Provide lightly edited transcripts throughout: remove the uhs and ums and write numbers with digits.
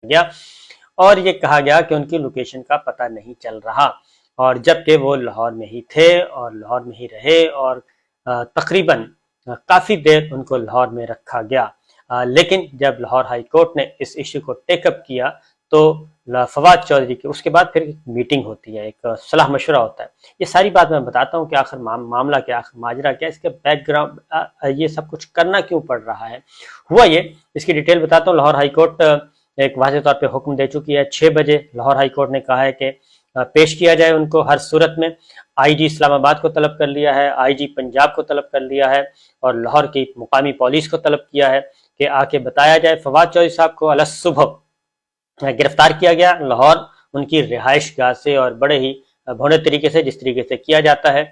گیا اور یہ کہا گیا کہ ان کی لوکیشن کا پتہ نہیں چل رہا، اور جبکہ وہ لاہور میں ہی تھے اور لاہور میں ہی رہے اور تقریباً کافی دیر ان کو لاہور میں رکھا گیا۔ لیکن جب لاہور ہائی کورٹ نے اس ایشو کو ٹیک اپ کیا تو فواد چودھری کی اس کے بعد پھر ایک میٹنگ ہوتی ہے، ایک صلاح مشورہ ہوتا ہے۔ یہ ساری بات میں بتاتا ہوں کہ آخر معاملہ کیا، آخر ماجرا کیا، اس کے بیک گراؤنڈ یہ سب کچھ کرنا کیوں پڑ رہا ہے۔ ہوا یہ، اس کی ڈیٹیل بتاتا ہوں۔ لاہور ہائی کورٹ ایک واضح طور پہ حکم دے چکی ہے، 6 بجے لاہور ہائی کورٹ نے کہا ہے کہ پیش کیا جائے ان کو ہر صورت میں۔ آئی جی اسلام آباد کو طلب کر لیا ہے، آئی جی پنجاب کو طلب کر لیا ہے، اور لاہور کی مقامی پولیس کو طلب کیا ہے کہ آ کے بتایا جائے۔ فواد چودھری صاحب کو علی صبح گرفتار کیا گیا لاہور ان کی رہائش گاہ سے، اور بڑے ہی بھونے طریقے سے، جس طریقے سے کیا جاتا ہے،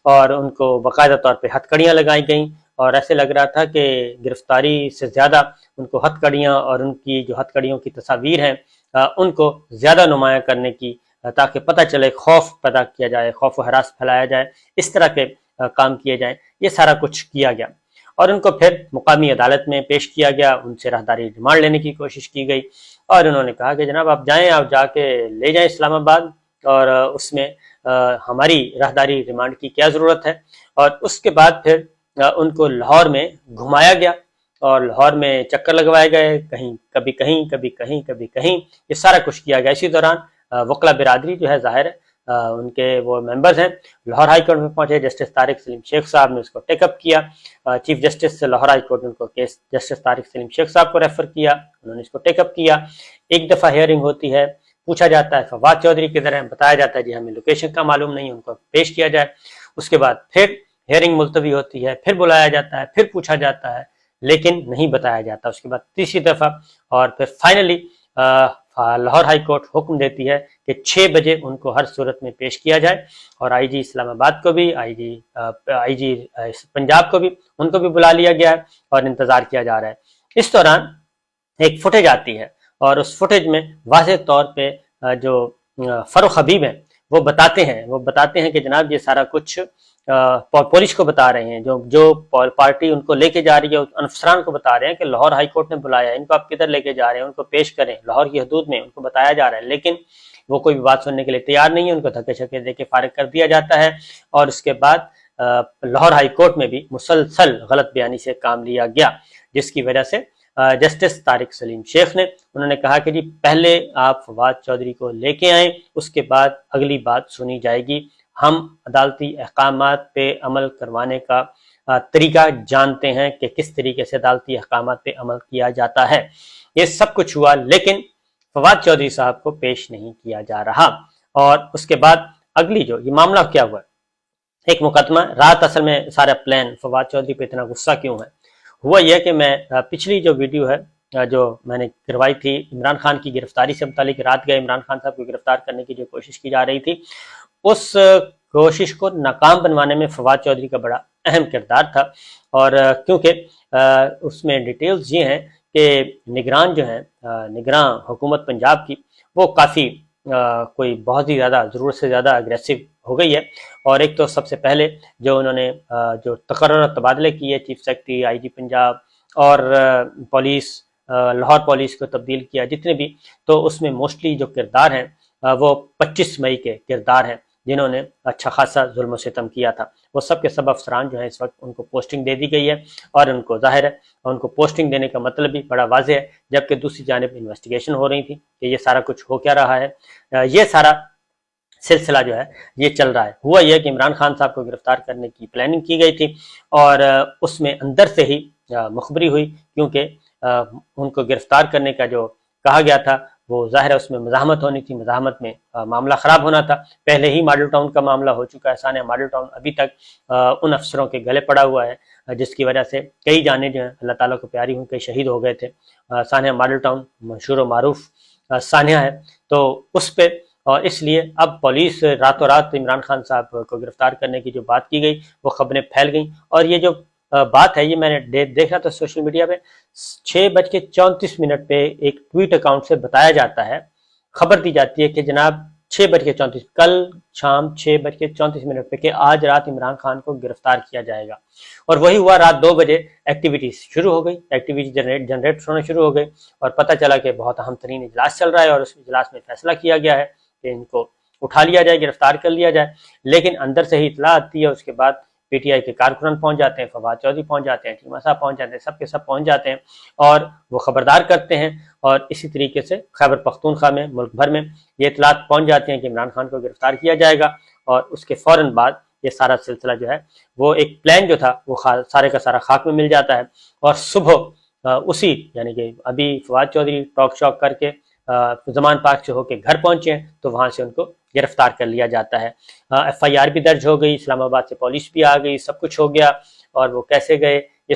اور ان کو باقاعدہ طور پہ ہتھ کڑیاں لگائی گئیں، اور ایسے لگ رہا تھا کہ گرفتاری سے زیادہ ان کو ہتھ کڑیاں اور ان کی جو ہتھ کڑیوں کی تصاویر ہیں ان کو زیادہ نمایاں کرنے کی، تاکہ پتہ چلے، خوف پیدا کیا جائے، خوف و ہراس پھیلایا جائے، اس طرح کے کام کیے جائیں۔ یہ سارا کچھ کیا گیا اور ان کو پھر مقامی عدالت میں پیش کیا گیا، ان سے راہداری ریمانڈ لینے کی کوشش کی گئی، اور انہوں نے کہا کہ جناب آپ جائیں، آپ جا کے لے جائیں اسلام آباد، اور اس میں ہماری راہداری ریمانڈ کی کیا ضرورت ہے۔ اور اس کے بعد پھر ان کو لاہور میں گھمایا گیا اور لاہور میں چکر لگوائے گئے، کہیں کبھی کہیں کبھی کہیں کبھی کہیں، یہ سارا کچھ کیا گیا۔ اسی دوران وکلا برادری جو ہے، ظاہر ہے ان کے وہ ممبرز ہیں، لاہور ہائی کورٹ میں پہنچے۔ جسٹس طارق سلیم شیخ صاحب نے اس کو ٹیک اپ کیا، چیف جسٹس سے لاہور ہائی کورٹ نے ان کو کیس جسٹس طارق سلیم شیخ صاحب کو ریفر کیا، انہوں نے اس کو ٹیک اپ کیا۔ ایک دفعہ ہیئرنگ ہوتی ہے، پوچھا جاتا ہے فواد چودھری کدھر ہیں، بتایا جاتا ہے جی ہمیں لوکیشن کا معلوم نہیں، ان کو پیش کیا جائے۔ اس کے بعد پھر ہیئرنگ ملتوی ہوتی ہے، پھر بلایا جاتا ہے، پھر پوچھا جاتا ہے، لیکن نہیں بتایا جاتا۔ اس کے بعد تیسری دفعہ، اور پھر فائنلی لاہور ہائی کورٹ حکم دیتی ہے کہ 6 بجے ان کو ہر صورت میں پیش کیا جائے، اور آئی جی اسلام آباد کو بھی، آئی جی پنجاب کو بھی، ان کو بھی بلا لیا گیا ہے اور انتظار کیا جا رہا ہے۔ اس دوران ایک فوٹیج آتی ہے، اور اس فوٹیج میں واضح طور پہ جو فروخ حبیب ہیں وہ بتاتے ہیں کہ جناب یہ سارا کچھ پولیس کو بتا رہے ہیں، جو پارٹی ان کو لے کے جا رہی ہے، افسران کو بتا رہے ہیں کہ لاہور ہائی کورٹ نے بلایا ہے، ان کو آپ کدھر لے کے جا رہے ہیں، ان کو پیش کریں لاہور کی حدود میں، ان کو بتایا جا رہا ہے، لیکن وہ کوئی بھی بات سننے کے لیے تیار نہیں ہے، ان کو دھکے شکے دے کے فارغ کر دیا جاتا ہے۔ اور اس کے بعد لاہور ہائی کورٹ میں بھی مسلسل غلط بیانی سے کام لیا گیا، جس کی وجہ سے جسٹس طارق سلیم شیخ نے انہوں نے کہا کہ جی پہلے آپ فواد چودھری کو لے کے آئیں، اس کے بعد اگلی بات سنی جائے گی، ہم عدالتی احکامات پہ عمل کروانے کا طریقہ جانتے ہیں کہ کس طریقے سے عدالتی احکامات پہ عمل کیا جاتا ہے۔ یہ سب کچھ ہوا، لیکن فواد چودھری صاحب کو پیش نہیں کیا جا رہا۔ اور اس کے بعد اگلی جو یہ معاملہ کیا ہوا، ایک مقدمہ رات، اصل میں سارا پلان فواد چودھری پہ اتنا غصہ کیوں ہے، ہوا یہ کہ میں پچھلی جو ویڈیو ہے جو میں نے کروائی تھی عمران خان کی گرفتاری سے متعلق، رات گئے عمران خان صاحب کو گرفتار کرنے کی جو کوشش کی جا رہی تھی، اس کوشش کو ناکام بنوانے میں فواد چودھری کا بڑا اہم کردار تھا۔ اور کیونکہ اس میں ڈیٹیلز یہ ہیں کہ نگران جو ہیں، نگران حکومت پنجاب کی، وہ کافی کوئی بہت ہی زیادہ ضرورت سے زیادہ اگریسو ہو گئی ہے۔ اور ایک تو سب سے پہلے جو انہوں نے جو تقرر تبادلے کیے، چیف سیکرٹری، آئی جی پنجاب اور پولیس، لاہور پولیس کو تبدیل کیا جتنے بھی، تو اس میں موسٹلی جو کردار ہیں وہ 25 مئی کے کردار ہیں، جنہوں نے اچھا خاصا ظلم و ستم کیا تھا۔ وہ سب کے سب افسران جو ہیں اس وقت ان کو پوسٹنگ دے دی گئی ہے، اور ان کو ظاہر ہے ان کو پوسٹنگ دینے کا مطلب بھی بڑا واضح ہے، جبکہ دوسری جانب انویسٹیگیشن ہو رہی تھی کہ یہ سارا کچھ ہو کیا رہا ہے۔ یہ سارا سلسلہ جو ہے یہ چل رہا ہے۔ ہوا یہ کہ عمران خان صاحب کو گرفتار کرنے کی پلاننگ کی گئی تھی، اور اس میں اندر سے ہی مخبری ہوئی، کیونکہ ان کو گرفتار کرنے کا جو کہا گیا تھا وہ ظاہر ہے اس میں مزاحمت ہونی تھی، مزاحمت میں معاملہ خراب ہونا تھا۔ پہلے ہی ماڈل ٹاؤن کا معاملہ ہو چکا ہے، ثانیہ ماڈل ٹاؤن ابھی تک ان افسروں کے گلے پڑا ہوا ہے، جس کی وجہ سے کئی جانیں جو ہیں اللہ تعالیٰ کو پیاری ہوں، کئی شہید ہو گئے تھے۔ ثانیہ ماڈل ٹاؤن مشہور و معروف ثانیہ ہے، تو اس پہ، اور اس لیے اب پولیس راتوں رات عمران خان صاحب کو گرفتار کرنے کی جو بات کی گئی وہ خبریں پھیل گئیں، اور یہ جو بات ہے یہ میں نے دیکھ رہا تھا سوشل میڈیا پہ، 6:34 پہ ایک ٹویٹ اکاؤنٹ سے بتایا جاتا ہے، خبر دی جاتی ہے کہ جناب 6:34 کل شام 6:34 پہ کہ آج رات عمران خان کو گرفتار کیا جائے گا، اور وہی ہوا۔ رات 2 بجے ایکٹیویٹیز شروع ہو گئی، ایکٹیویٹی جنریٹ ہونا شروع ہو گئی، اور پتہ چلا کہ بہت اہم ترین اجلاس چل رہا ہے، اور اس اجلاس میں فیصلہ کیا گیا ہے کہ ان کو اٹھا لیا جائے، گرفتار کر لیا جائے۔ لیکن اندر سے ہی اطلاع آتی ہے، اس کے بعد پی ٹی آئی کے کارکنان پہنچ جاتے ہیں، فواد چودھری پہنچ جاتے ہیں، چیمہ صاحب پہنچ جاتے ہیں، سب کے سب پہنچ جاتے ہیں، اور وہ خبردار کرتے ہیں، اور اسی طریقے سے خیبر پختونخوا میں، ملک بھر میں یہ اطلاعات پہنچ جاتے ہیں کہ عمران خان کو گرفتار کیا جائے گا، اور اس کے فوراً بعد یہ سارا سلسلہ جو ہے وہ ایک پلان جو تھا وہ سارے کا سارا خاک میں مل جاتا ہے، اور صبح اسی یعنی کہ ابھی فواد چودھری ٹاک شاک کر کے زمان پارک سے ہو کے گھر پہنچے ہیں، تو وہاں سے ان کو گرفتار کر لیا جاتا ہے۔ ایف آئی آر بھی درج ہو گئی، اسلام آباد سے پولیس بھی آ گئی، سب کچھ ہو گیا، اور وہ کیسے گئے یہ